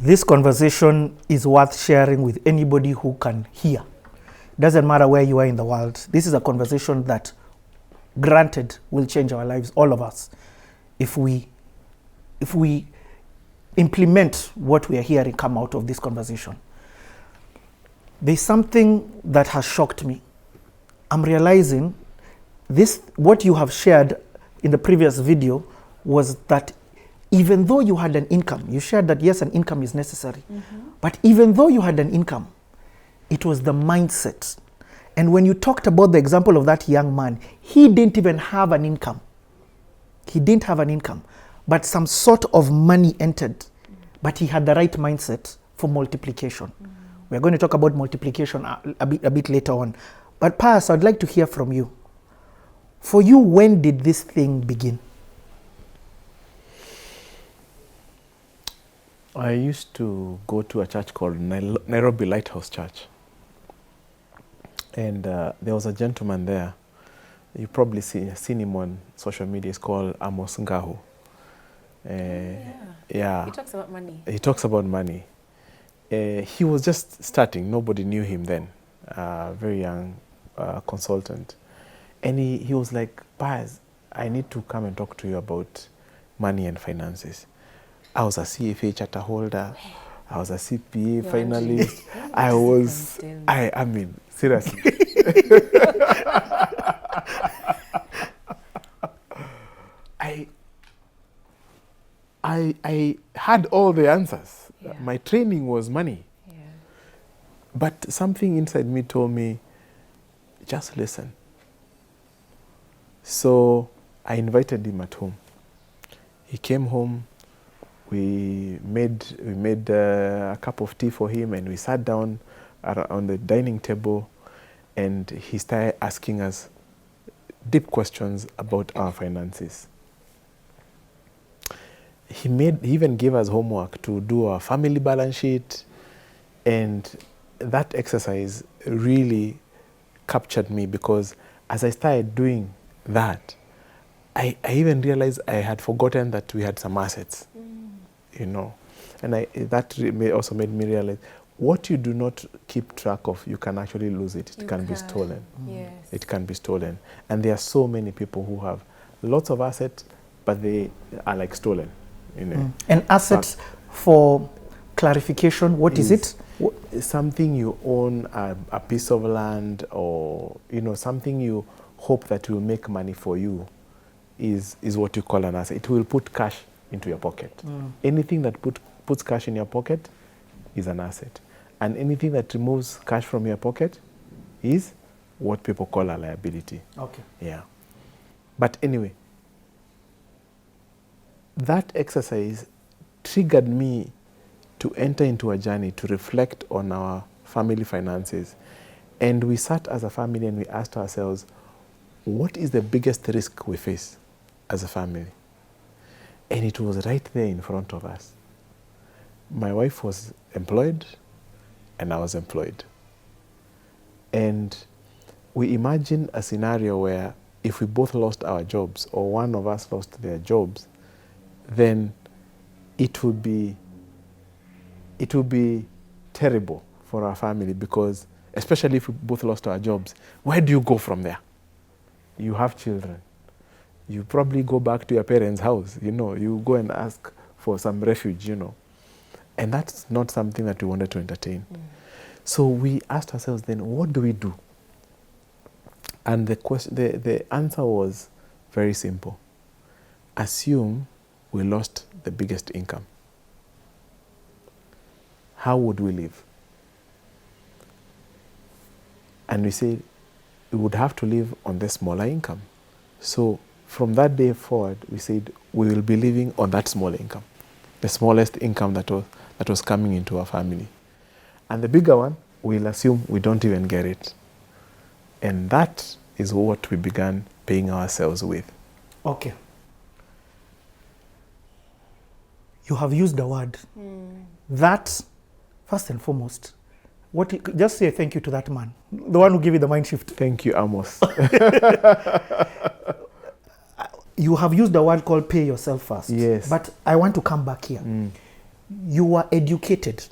This conversation is worth sharing with anybody who can hear. Doesn't matter where you are in the world. This is a conversation that, granted, will change our lives, all of us, if we implement what we are hearing come out of this conversation. There's something that has shocked me. I'm realizing this, what you have shared in the previous video was that even though you had an income, you shared that yes, an income is necessary, but even though you had an income, it was the mindset. And when you talked about the example of that young man, he didn't even have an income. He didn't have an income, but some sort of money entered, but he had the right mindset for multiplication. We're going to talk about multiplication a bit later on. But Pius, I'd like to hear from you. For you, when did this thing begin? I used to go to a church called Nairobi Lighthouse Church. And there was a gentleman there. You probably seen him on social media. It's called Amos Ngahu. Yeah. He talks about money. He talks about money. He was just starting. Nobody knew him then. Very young consultant. And he was like, Pius, I need to come and talk to you about money and finances. I was a CFA charter holder. I was a CPA finalist. I mean, seriously. I had all the answers. Yeah. My training was money. Yeah. But something inside me told me, just listen. So I invited him at home. He came home. We made a cup of tea for him, and we sat down on the dining table, and he started asking us deep questions about our finances. He even gave us homework to do our family balance sheet, and that exercise really captured me, because as I started doing that, I even realized I had forgotten that we had some assets. You know, and that also made me realize what you do not keep track of, you can actually lose it. It can be stolen. Yes. It can be stolen. And there are so many people who have lots of assets, but they are like stolen. You know. And assets, for clarification, what is it? Something you own, a piece of land, or something you hope that will make money for you is what you call an asset. It will put cash into your pocket. Anything that puts cash in your pocket is an asset. And anything that removes cash from your pocket is what people call a liability. Okay. Yeah. But anyway, that exercise triggered me to enter into a journey to reflect on our family finances. And we sat as a family and we asked ourselves, what is the biggest risk we face as a family? And it was right there in front of us. My wife was employed and I was employed. And we imagined a scenario where if we both lost our jobs, or one of us lost their jobs, then it would be terrible for our family, because especially if we both lost our jobs, where do you go from there? You have children. You probably go back to your parents' house, you go and ask for some refuge, And that's not something that we wanted to entertain. So we asked ourselves then, what do we do? And the answer was very simple. Assume we lost the biggest income. How would we live? And we said we would have to live on the smaller income. So from that day forward, we said we will be living on that small income, the smallest income that was coming into our family. And the bigger one, we'll assume we don't even get it. And that is what we began paying ourselves with. Okay. You have used the word. That, first and foremost, just say thank you to that man, the one who gave you the mind shift. Thank you, Amos. You have used the word called pay yourself first. Yes. But I want to come back here. you were educated.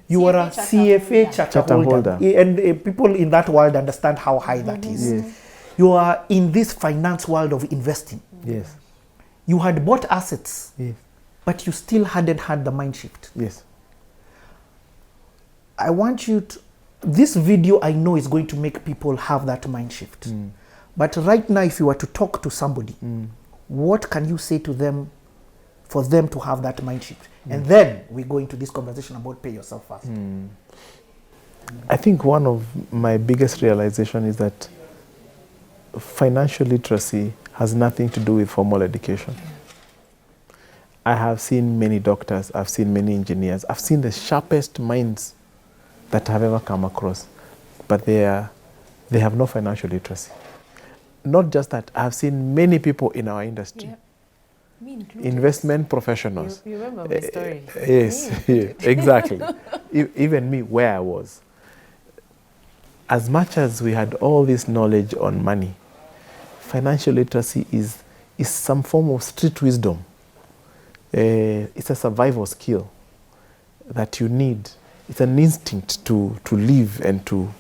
You were a CFA charter holder. holder. And people in that world understand how high that is. Yes. You are in this finance world of investing. Yes. You had bought assets, Yes. but you still hadn't had the mind shift. Yes. I want you to, this video I know is going to make people have that mind shift. But right now, if you were to talk to somebody, what can you say to them for them to have that mind shift? And then we go into this conversation about pay yourself first. I think one of my biggest realization is that financial literacy has nothing to do with formal education. I have seen many doctors, I've seen many engineers, I've seen the sharpest minds that I have ever come across, but they have no financial literacy. Not just that, I've seen many people in our industry. Yeah. Me included. Investment professionals. You remember my story? Yes, yeah, exactly. Even me, where I was. As much as we had all this knowledge on money, financial literacy is some form of street wisdom. It's a survival skill that you need. It's an instinct to live and to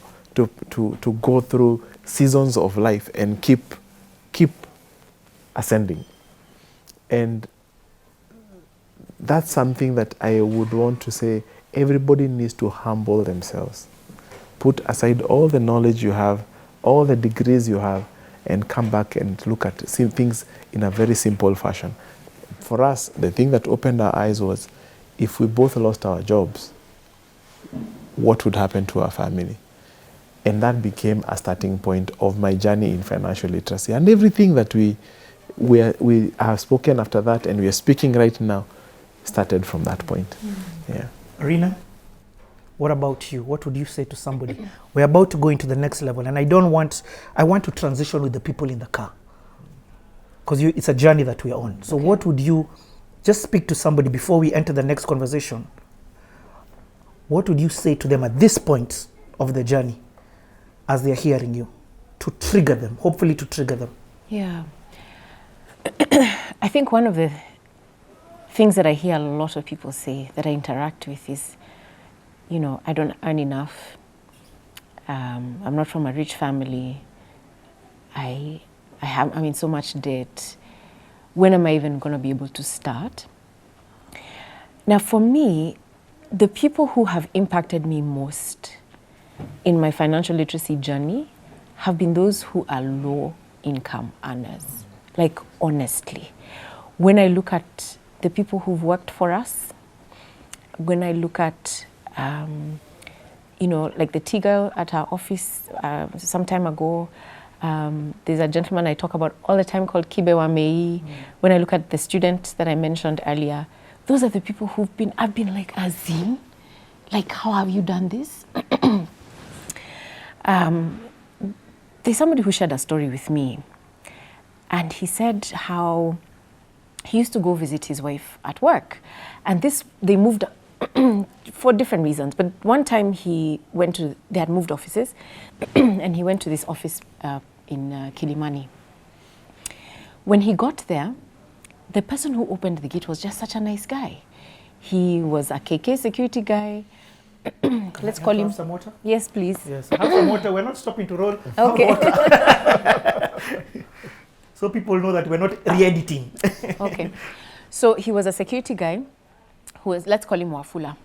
go through seasons of life and keep ascending. And that's something that I would want to say everybody needs to humble themselves. Put aside all the knowledge you have, all the degrees you have, and come back and look at things in a very simple fashion. For us, the thing that opened our eyes was, if we both lost our jobs, what would happen to our family? And that became a starting point of my journey in financial literacy. And everything that we have spoken after that, and we are speaking right now, started from that point. Yeah. Rina, what about you? What would you say to somebody? We're about to go into the next level, and I want to transition with the people in the car, because it's a journey that we are on. So what would you, just speak to somebody before we enter the next conversation, what would you say to them at this point of the journey as they're hearing you, to trigger them, hopefully to trigger them? Yeah. I think one of the things that I hear a lot of people say that I interact with is, I don't earn enough. I'm not from a rich family. I'm in so much debt. When am I even going to be able to start? Now, for me, the people who have impacted me most in my financial literacy journey have been those who are low income earners. Like, honestly, when I look at the people who've worked for us, when I look at, like the tea girl at our office some time ago, there's a gentleman I talk about all the time called Kibewa Mei. When I look at the student that I mentioned earlier, those are the people I've been like, Azim, like, how have you done this? There's somebody who shared a story with me, and he said how he used to go visit his wife at work, and they moved for different reasons. But one time they had moved offices, and he went to this office in Kilimani. When he got there, the person who opened the gate was just such a nice guy. He was a KK security guy. Let's call him. Have some water? Yes, please. Yes, have some water. We're not stopping to roll. Okay. So people know that we're not re-editing. Okay. So he was a security guy who was, let's call him Wafula.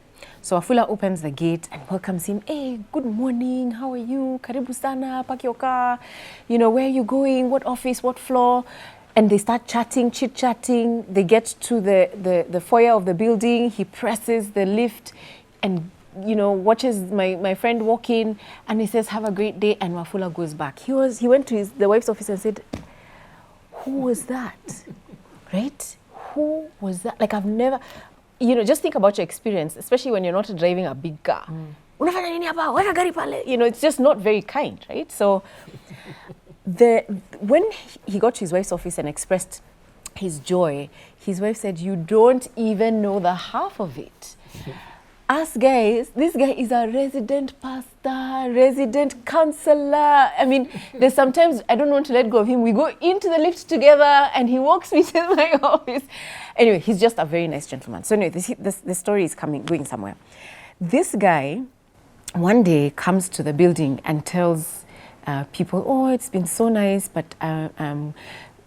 So Wafula opens the gate and welcomes him. Hey, good morning. How are you? Karibu sana, park your car. Where are you going? What office? What floor? And they start chatting, chit-chatting. They get to the foyer of the building. He presses the lift and watches my friend walk in, and he says, have a great day, and Wafula goes back. He went to the wife's office and said, who was that? Right? Who was that? Like, I've never, just think about your experience, especially when you're not driving a big car. Unafanya nini hapa? Weka gari pale. It's just not very kind, right? So when he got to his wife's office and expressed his joy, his wife said, you don't even know the half of it. us guys, this guy is a resident pastor, resident counselor. I mean, there's sometimes I don't want to let go of him. We go into the lift together and he walks me to my office. Anyway, he's just a very nice gentleman. So anyway, this story is going somewhere. This guy one day comes to the building and tells people, oh, it's been so nice, but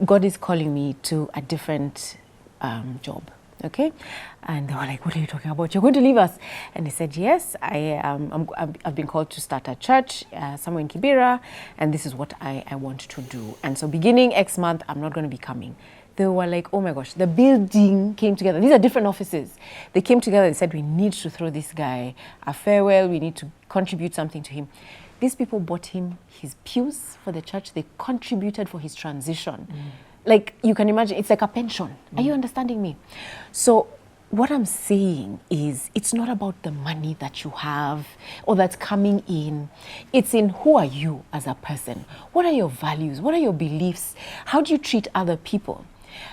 God is calling me to a different job. Okay, and they were like, "What are you talking about? You're going to leave us?" And he said, "Yes, I've been called to start a church somewhere in Kibera, and this is what I want to do. And so, beginning X month, I'm not going to be coming." They were like, "Oh my gosh!" The building came together. These are different offices. They came together and said, "We need to throw this guy a farewell. We need to contribute something to him." These people bought him his pews for the church. They contributed for his transition. Like, you can imagine, it's like a pension. Are you understanding me? So what I'm saying is, it's not about the money that you have or that's coming in. It's in who are you as a person? What are your values? What are your beliefs? How do you treat other people?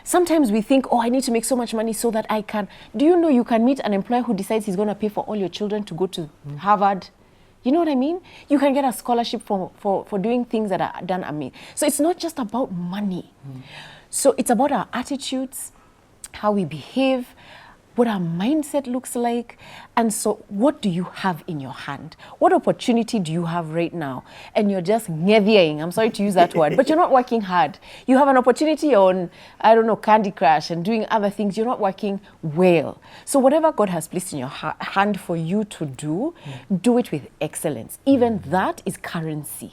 Sometimes we think, oh, I need to make so much money so that I can. Do you know you can meet an employer who decides he's going to pay for all your children to go to Harvard? You know what I mean? You can get a scholarship for doing things that are done amazing. So it's not just about money. So it's about our attitudes, how we behave, what our mindset looks like. And so what do you have in your hand? What opportunity do you have right now? And you're just ngevying, I'm sorry to use that word, but you're not working hard. You have an opportunity on, I don't know, Candy Crush and doing other things. You're not working well. So whatever God has placed in your hand for you to do, do it with excellence. Even that is currency.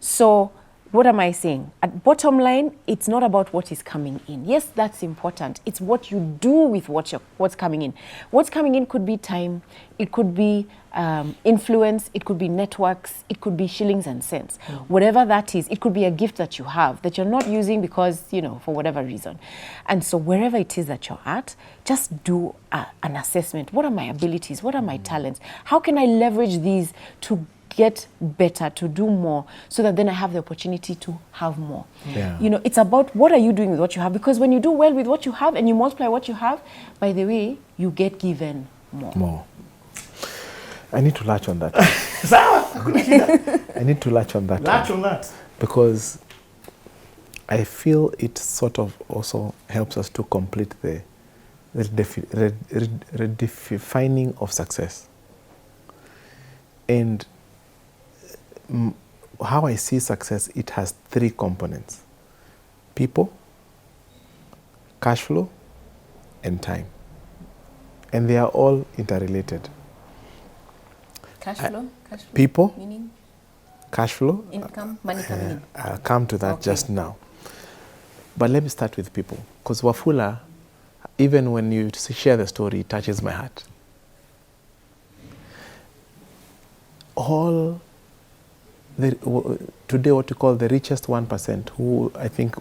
So what am I saying? At bottom line, it's not about what is coming in. Yes, that's important. It's what you do with what's coming in. What's coming in could be time, it could be influence, it could be networks, it could be shillings and cents. Whatever that is, it could be a gift that you have that you're not using because, for whatever reason. And so wherever it is that you're at, just do an assessment. What are my abilities? What are my talents? How can I leverage these to get better, to do more, so that then I have the opportunity to have more. It's about what are you doing with what you have, because when you do well with what you have and you multiply what you have, by the way, you get given more. I need to latch on that. I need to latch on that. Latch on that. Because I feel it sort of also helps us to complete the redefining of success. And how I see success, it has three components: people, cash flow, and time. And they are all interrelated. Cash flow? People, meaning? Cash flow. Income, money coming in. I'll come to that just now. But let me start with people. Because Wafula, even when you share the story, it touches my heart. Today what you call the richest 1%, who I think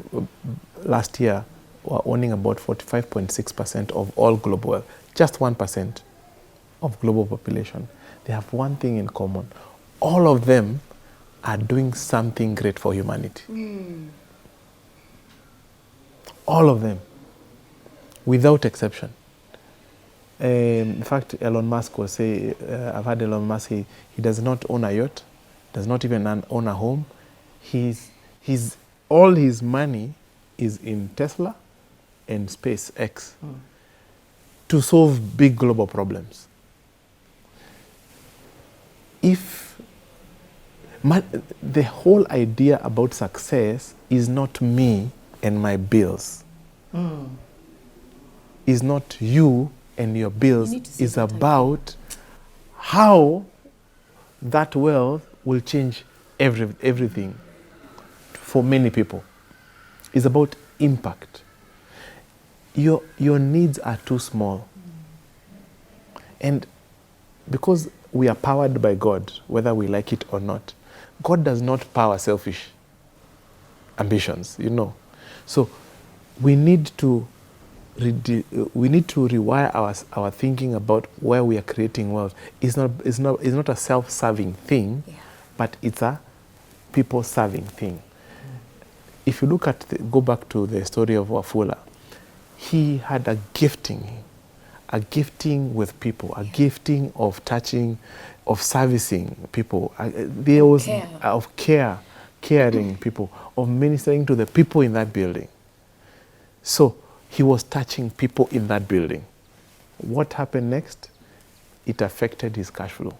last year were owning about 45.6% of all global wealth, just 1% of global population. They have one thing in common. All of them are doing something great for humanity. All of them, without exception. In fact, Elon Musk will say, I've had Elon Musk, he does not own a yacht, does not even own a home. All his money is in Tesla and SpaceX to solve big global problems. The whole idea about success is not me and my bills. Is not you and your bills. Is about how that wealth will change everything for many people. It's about impact. Your needs are too small. And because we are powered by God, whether we like it or not, God does not power selfish ambitions, So we need to rewire our thinking about where we are creating wealth. It's not a self-serving thing, but it's a people-serving thing. If you go back to the story of Wafula, he had a gifting, a gifting with people, a gifting of touching, of servicing people. There was of caring people, of ministering to the people in that building. So he was touching people in that building. What happened next? It affected his cash flow.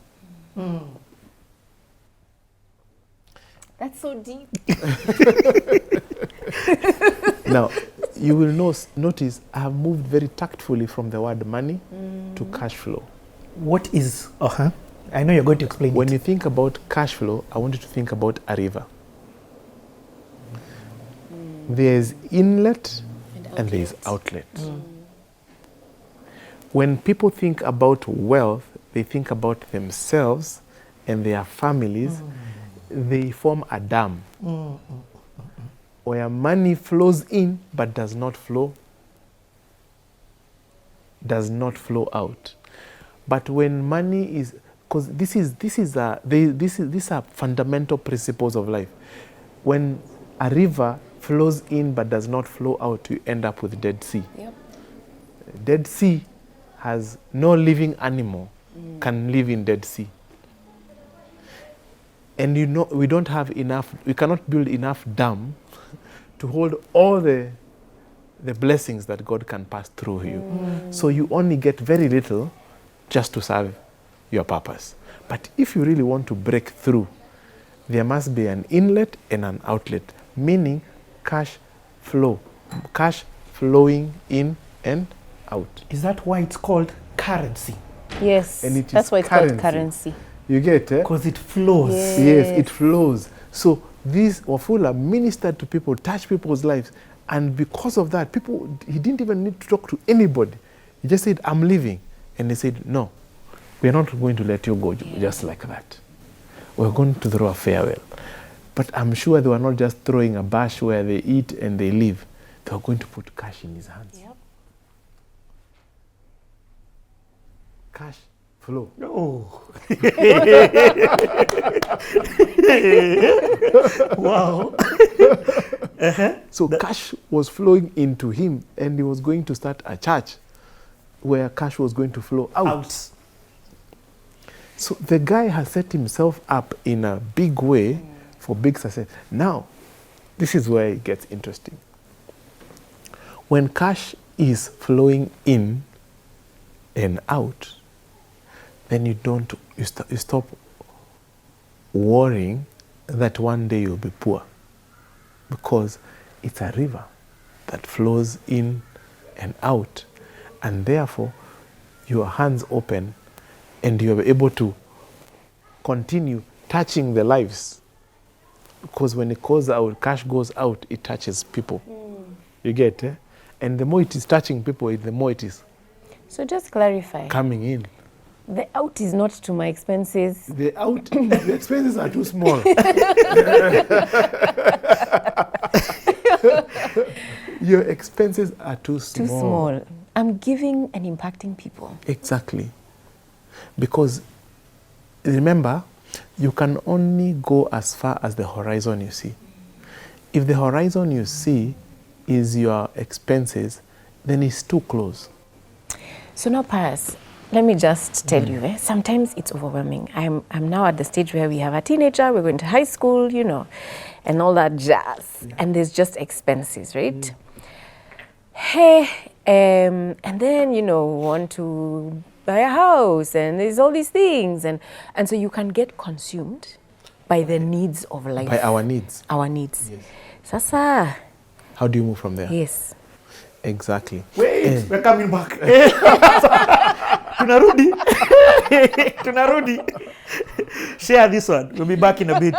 That's so deep. Now, you will notice I have moved very tactfully from the word money to cash flow. What is, I know you're going to explain When it. you think about cash flow, I want you to think about a river. There's inlet and there's outlet. When people think about wealth, they think about themselves and their families. They form a dam where money flows in but does not flow out. But when money is, because these are fundamental principles of life. When a river flows in but does not flow out, you end up with Dead Sea. Yep. Dead Sea has no living animal can live in Dead Sea. And we don't have enough, we cannot build enough dam to hold all the blessings that God can pass through you. So you only get very little just to serve your purpose. But if you really want to break through, there must be an inlet and an outlet, meaning cash flow, cash flowing in and out. Is that why it's called currency? Yes, And it is that's why it's currency. called currency. You get it? Because it flows. Yes, it flows. So this Wafula ministered to people, touched people's lives. And because of that, he didn't even need to talk to anybody. He just said, I'm leaving. And they said, no, we're not going to let you go just like that. We're going to throw a farewell. But I'm sure they were not just throwing a bash where they eat and they leave. They were going to put cash in his hands. Yep. Cash flow. Oh. Wow. So cash was flowing into him, and he was going to start a church where cash was going to flow out. So the guy has set himself up in a big way for big success. Now, this is where it gets interesting. When cash is flowing in and out, then you stop worrying that one day you'll be poor, because it's a river that flows in and out, and therefore your hands open and you're able to continue touching the lives, because when it goes out, cash goes out, it touches people. You get it? And the more it is touching people, the more it is So just clarify. coming in. The out is not to my expenses. The expenses are too small. Your expenses are too small. Too small. I'm giving and impacting people. Exactly. Because remember, you can only go as far as the horizon you see. If the horizon you see is your expenses, then it's too close. So now, Pius, let me just tell you, sometimes it's overwhelming. I'm now at the stage where we have a teenager, we're going to high school, and all that jazz. Yeah. And there's just expenses, right? Hey, and then, want to buy a house, and there's all these things. And so you can get consumed by the needs of life. By our needs. Our needs. Yes. Sasa. How do you move from there? Yes. Exactly. Wait, we're coming back. Tunarudi. Share this one. We'll be back in a bit.